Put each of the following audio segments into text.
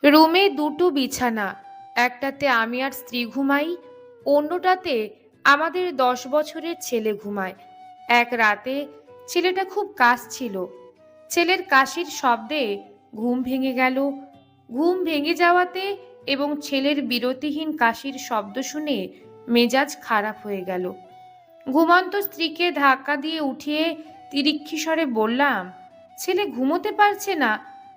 রুমে দুটো বিছানা, একটাতে আমি আর স্ত্রী ঘুমাই, অন্যটাতে আমাদের 10 বছরের ছেলে ঘুমায়। এক রাতে ছেলেটা খুব কাশছিল। ছেলের কাশির শব্দে ঘুম ভেঙে গেল। ঘুম ভেঙে যাওয়াতে এবং ছেলের বিরতিহীন কাশির শব্দ শুনে মেজাজ খারাপ হয়ে গেল। ঘুমন্ত স্ত্রীকে ধাক্কা দিয়ে উঠিয়ে তিরিক্ষি স্বরে বললাম, ছেলে ঘুমোতে পারছে না,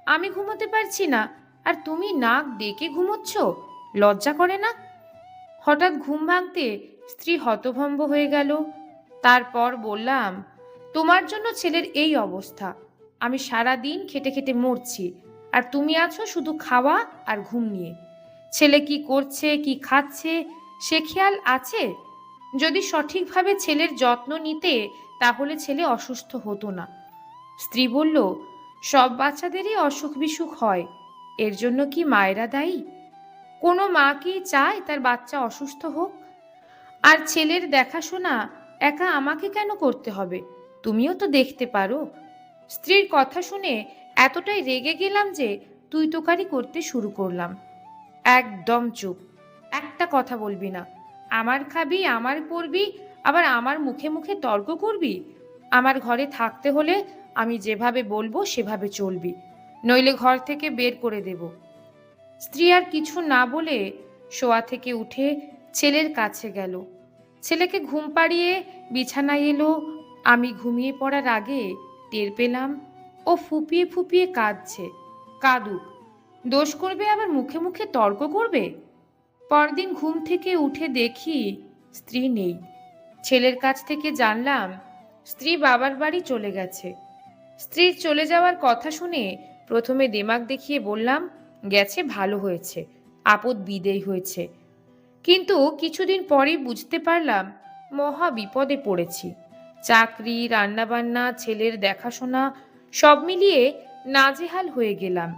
আমি ঘুমোতে পারছি না, আর তুমি নাক ডেকে ঘুমোচ্ছ, লজ্জা করে না? হঠাৎ ঘুম ভাঙতে স্ত্রী হতভম্ব হয়ে গেল। তারপর বললাম, তোমার জন্য ছেলের এই অবস্থা। আমি সারা দিন খেটে খেটে মরছি, আর তুমি আছো শুধু খাওয়া আর ঘুম নিয়ে। ছেলে কি করছে, কি খাচ্ছে, সে খেয়াল আছে? যদি সঠিকভাবে ছেলের যত্ন নিতে, তাহলে ছেলে অসুস্থ হতো না। স্ত্রী বলল, সব বাচ্চাদেরই অসুখ বিসুখ হয়, এর জন্য কি মায়েরা দায়ী? কোনো মা কি চায় তার বাচ্চা অসুস্থ হোক? আর ছেলের দেখাশোনা একা আমাকে কেন করতে হবে? তুমিও তো দেখতে পারো। স্ত্রীর কথা শুনে এতটাই রেগে গেলাম যে তুই তোকারি করতে শুরু করলাম। একদম চুপ, একটা কথা বলবি না। আমার খাবি, আমার পরবি, আবার আমার মুখে মুখে তর্ক করবি। আমার ঘরে থাকতে হলে আমি যেভাবে বলবো সেভাবে চলবি, নইলে ঘর থেকে বের করে দেব। স্ত্রী আর কিছু না বলে শোয়া থেকে উঠে ছেলের কাছে গেল। ছেলেকে ঘুম পাড়িয়ে বিছানায় এলো। আমি ঘুমিয়ে পড়ার আগে টের পেলাম ও ফুপিয়ে ফুপিয়ে কাঁদছে। কাঁদুক, দোষ করবে আবার মুখে মুখে তর্ক করবে। পরদিন ঘুম থেকে উঠে দেখি স্ত্রী নেই। ছেলের কাছ থেকে জানলাম স্ত্রী বাবার বাড়ি চলে গেছে। স্ত্রীর চলে যাওয়ার কথা শুনে প্রথমে দেমাক দেখিয়ে বললাম, গেছে ভালো হয়েছে, আপদ বিদেয় হয়েছে। কিন্তু কিছুদিন পরেই বুঝতে পারলাম মহা বিপদে পড়েছি। চাকরি, রান্নাবান্না, ছেলের দেখাশোনা সব মিলিয়ে নাজেহাল হয়ে গেলাম।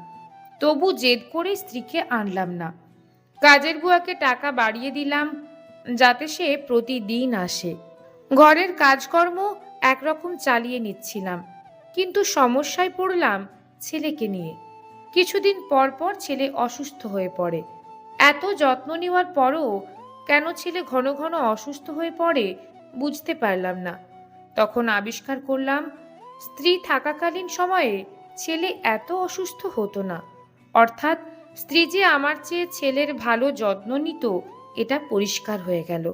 তবু জেদ করে স্ত্রীকে আনলাম না। কাজের বুয়াকে টাকা বাড়িয়ে দিলাম যাতে সে প্রতিদিন আসে। ঘরের কাজকর্ম একরকম চালিয়ে নিচ্ছিলাম, কিন্তু সমস্যায় পড়লাম ছেলেকে নিয়ে। কিছুদিন পর পর ছেলে অসুস্থ হয়ে পড়ে। এত যত্ন নেওয়ার পরও কেন ছেলে ঘন ঘন অসুস্থ হয়ে পড়ে বুঝতে পারলাম না। তখন আবিষ্কার করলাম স্ত্রী থাকাকালীন সময়ে ছেলে এত অসুস্থ হতো না। অর্থাৎ স্ত্রী যে আমার চেয়ে ছেলের ভালো যত্ন নিত, এটা পরিষ্কার হয়ে গেল।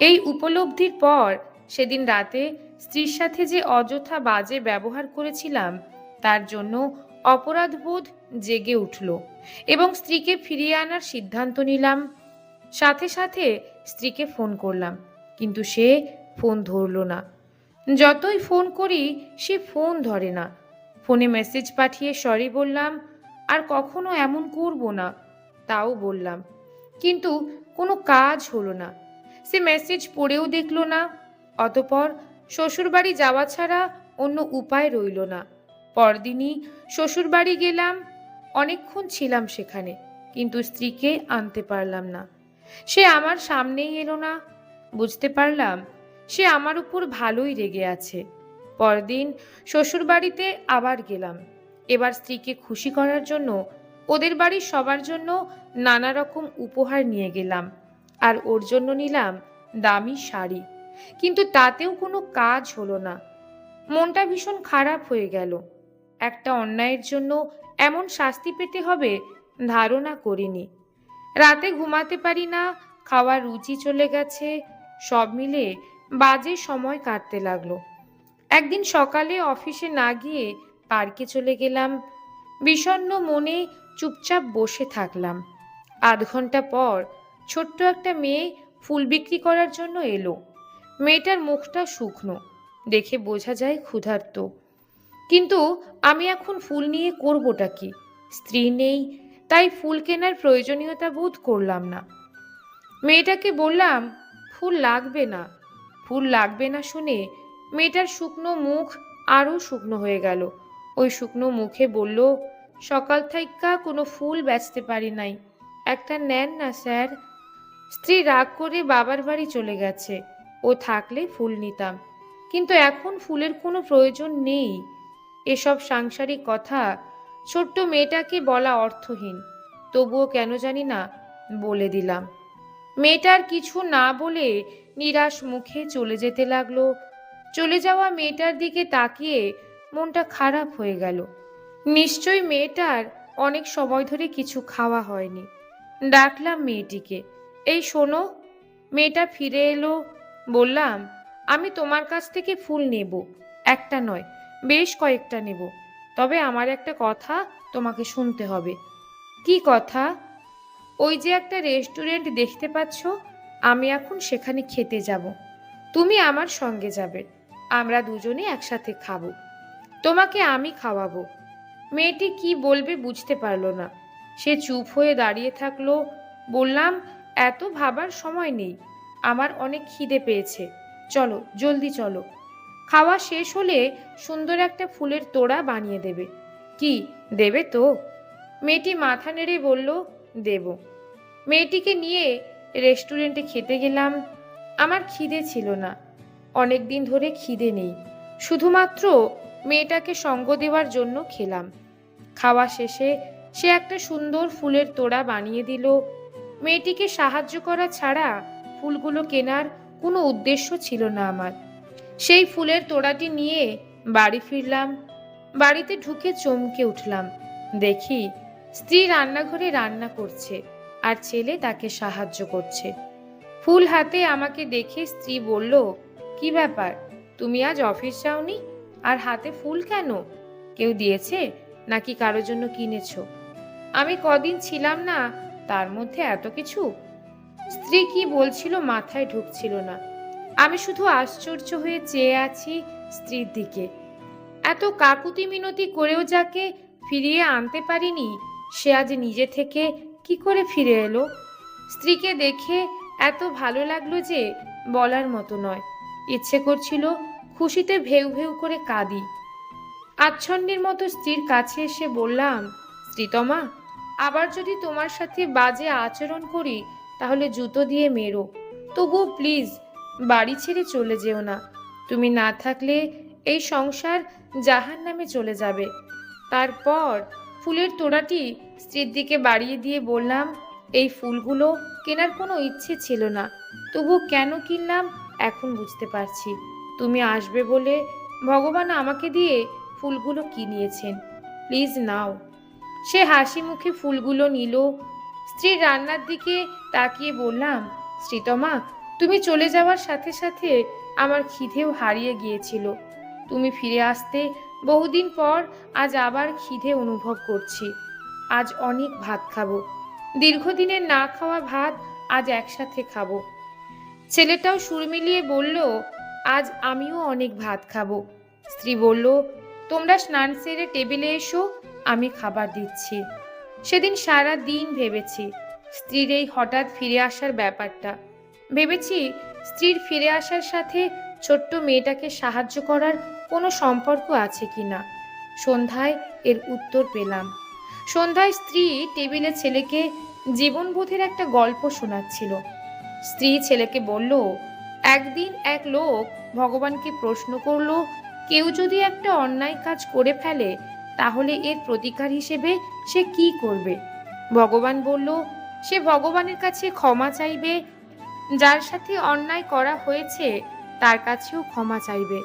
এই উপলব্ধির পর সেদিন রাতে স্ত্রীর সাথে যে অযথা বাজে ব্যবহার করেছিলাম, তার জন্য অপরাধবোধ জেগে উঠল এবং স্ত্রীকে ফিরিয়ে আনার সিদ্ধান্ত নিলাম। সাথে সাথে স্ত্রীকে ফোন করলাম, কিন্তু সে ফোন ধরল না। যতই ফোন করি সে ফোন ধরে না। ফোনে মেসেজ পাঠিয়ে সরি বললাম, আর কখনো এমন করব না, তাও বললাম, কিন্তু কোনো কাজ হলো না। সে মেসেজ পড়েও দেখল না। অতপর শ্বশুরবাড়ি যাওয়া ছাড়া অন্য উপায় রইল না। পরদিনই শ্বশুরবাড়ি গেলাম। অনেকক্ষণ ছিলাম সেখানে, কিন্তু স্ত্রীকে আনতে পারলাম না। সে আমার সামনেই এলো না। বুঝতে পারলাম সে আমার উপর ভালোই রেগে আছে। পরদিন শ্বশুরবাড়িতে আবার গেলাম। এবার স্ত্রীকে খুশি করার জন্য ওদের বাড়ির সবার জন্য নানা রকম উপহার নিয়ে গেলাম, আর ওর জন্য নিলাম দামি শাড়ি। কিন্তু তাতেও কোনো কাজ হলো না। মনটা ভীষণ খারাপ হয়ে গেল। একটা অন্যায়ের জন্য এমন শাস্তি পেতে হবে ধারণা করিনি। রাতে ঘুমাতে পারি না, খাওয়ার রুচি চলে গেছে, সব মিলে বাজে সময় কাটতে লাগলো। একদিন সকালে অফিসে না গিয়ে পার্কে চলে গেলাম। বিষণ্ণ মনে চুপচাপ বসে থাকলাম। আধ ঘন্টা পর ছোট্ট একটা মেয়ে ফুল বিক্রি করার জন্য এলো। মেয়েটার মুখটা শুকনো, দেখে বোঝা যায় ক্ষুধার্ত। কিন্তু আমি এখন ফুল নিয়ে করবোটা কি? স্ত্রী নেই, তাই ফুল কেনার প্রয়োজনীয়তা বোধ করলাম না। মেয়েটাকে বললাম, ফুল লাগবে না। ফুল লাগবে না শুনে মেয়েটার শুকনো মুখ আরও শুকনো হয়ে গেল। ওই শুকনো মুখে বলল, সকাল থাইক্কা কোনো ফুল বেচতে পারি নাই, একটা নেন না স্যার। স্ত্রী রাগ করে বাবার বাড়ি চলে গেছে। ও থাকলে ফুল নিতাম, কিন্তু এখন ফুলের কোনো প্রয়োজন নেই। এসব সাংসারিক কথা ছোট্ট মেয়েটাকে বলা অর্থহীন। তবুও কেন জানি না বলে দিলাম। মেয়েটার কিছু না বলে নিরাশ মুখে চলে যেতে লাগলো। চলে যাওয়া মেয়েটার দিকে তাকিয়ে মনটা খারাপ হয়ে গেল। নিশ্চয়ই মেয়েটার অনেক সময় ধরে কিছু খাওয়া হয়নি। ডাকলাম মেয়েটিকে, এই শোনো। মেয়েটা ফিরে এলো। বললাম, আমি তোমার কাছ থেকে ফুল নেব, একটা নয় বেশ কয়েকটা নেব। তবে আমার একটা কথা তোমাকে শুনতে হবে। কি কথা? ওই যে একটা রেস্টুরেন্ট দেখতে পাচ্ছ, আমি এখন সেখানে খেতে যাব। তুমি আমার সঙ্গে যাবে, আমরা দুজনে একসাথে খাবো। তোমাকে আমি খাওয়াবো। মেয়েটি কি বলবে বুঝতে পারল না। সে চুপ হয়ে দাঁড়িয়ে থাকলো। বললাম, এত ভাবার সময় নেই, আমার অনেক খিদে পেয়েছে, চলো জলদি চলো। খাওয়া শেষ হলে সুন্দর একটা ফুলের তোড়া বানিয়ে দেবে। কি দেবে তো? মেয়েটি মাথা নেড়ে বলল, দেব। মেয়েটিকে নিয়ে রেস্টুরেন্টে খেতে গেলাম। আমার খিদে ছিল না, অনেক দিন ধরে খিদে নেই, শুধুমাত্র মেয়েটাকে সঙ্গ দেওয়ার জন্য খেলাম। খাওয়া শেষে সে একটা সুন্দর ফুলের তোড়া বানিয়ে দিল। মেয়েটিকে সাহায্য করা ছাড়া ফুলগুলো কেনার কোনো উদ্দেশ্য ছিল না আমার। সেই ফুলের তোড়াটি নিয়ে বাড়ি ফিরলাম। বাড়িতে ঢুকে চমকে উঠলাম। দেখি স্ত্রী রান্নাঘরে রান্না করছে আর ছেলে তাকে সাহায্য করছে। ফুল হাতে আমাকে দেখে স্ত্রী বলল, কি ব্যাপার, তুমি আজ অফিস যাওনি? আর হাতে ফুল কেন? কেউ দিয়েছে নাকি কারো জন্য কিনেছো? আমি কদিন ছিলাম না, তার মধ্যে এত কিছু? স্ত্রী কি বলছিল মাথায় ঢুকছিল না। আমি শুধু আশ্চর্য হয়ে চেয়ে আছি স্ত্রীর দিকে। এত কাকুতি মিনতি করেও যাকে ফিরিয়ে আনতে পারিনি, সে আজ নিজে থেকে কি করে ফিরে এলো? স্ত্রীকে দেখে এত ভালো লাগলো যে বলার মতো নয়। ইচ্ছে করছিল খুশিতে ভেউ ভেউ করে কাঁদি। আচ্ছন্নের মতো স্ত্রীর কাছে এসে বললাম, শ্রীতমা, আবার যদি তোমার সাথে বাজে আচরণ করি তাহলে জুতো দিয়ে মেরো। তবুও প্লিজ বাড়ি ছেড়ে চলে যেও না। তুমি না থাকলে এই সংসার জাহান্নামে চলে যাবে। তারপর ফুলের তোড়াটি স্ত্রীর দিকে বাড়িয়ে দিয়ে বললাম, এই ফুলগুলো কেনার কোনো ইচ্ছে ছিল না, তবু কেন কিনলাম এখন বুঝতে পারছি। তুমি আসবে বলে ভগবান আমাকে দিয়ে ফুলগুলো কিনিয়েছেন, প্লিজ নাও। সে হাসি মুখে ফুলগুলো নিল। স্ত্রীর রান্নার দিকে তাকিয়ে বললাম, শ্রীতমা, তুমি চলে যাওয়ার সাথে সাথে আমার খিদেও হারিয়ে গিয়েছিল। তুমি ফিরে আসতে বহুদিন পর আজ আবার খিদে অনুভব করছি। আজ অনেক ভাত খাবো, দীর্ঘদিনের না খাওয়া ভাত আজ একসাথে খাবো। ছেলেটাও সুর মিলিয়ে বলল, আজ আমিও অনেক ভাত খাবো। স্ত্রী বলল, তোমরা স্নান সেরে টেবিলে এসো, আমি খাবার দিচ্ছি। সেদিন সারা দিন ভেবেছি স্ত্রীর এই হঠাৎ ফিরে আসার ব্যাপারটা। ভেবেছি স্ত্রীর ফিরে আসার সাথে ছোট্ট মেয়েটাকে সাহায্য করার কোনো সম্পর্ক আছে কিনা। সন্ধ্যায় এর উত্তর পেলাম। সন্ধ্যায় স্ত্রী টেবিলে ছেলেকে জীবনবোধের একটা গল্প শোনাচ্ছিল। স্ত্রী ছেলেকে বলল, একদিন এক লোক ভগবানকে প্রশ্ন করল, কেউ যদি একটা অন্যায় কাজ করে ফেলে তাহলে এর প্রতিকার হিসেবে সে কি করবে? ভগবান বলল, সে ভগবানের কাছে ক্ষমা চাইবে, যার সাথে অন্যায় করা হয়েছে তার কাছেও ক্ষমা চাইবে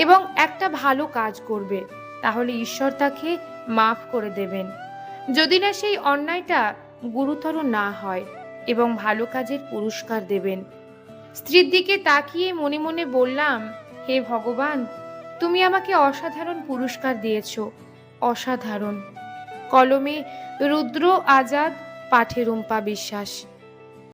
এবং একটা ভালো কাজ করবে, তাহলে ঈশ্বর তাকে মাফ করে দেবেন, যদি না সেই অন্যায়টা গুরুতর না হয়, এবং ভালো কাজের পুরস্কার দেবেন। স্ত্রীর দিকে তাকিয়ে মনে মনে বললাম, হে ভগবান, তুমি আমাকে অসাধারণ পুরস্কার দিয়েছ, অসাধারণ। কলমে রুদ্র আজাদ, পাঠে রুম্পা বিশ্বাস।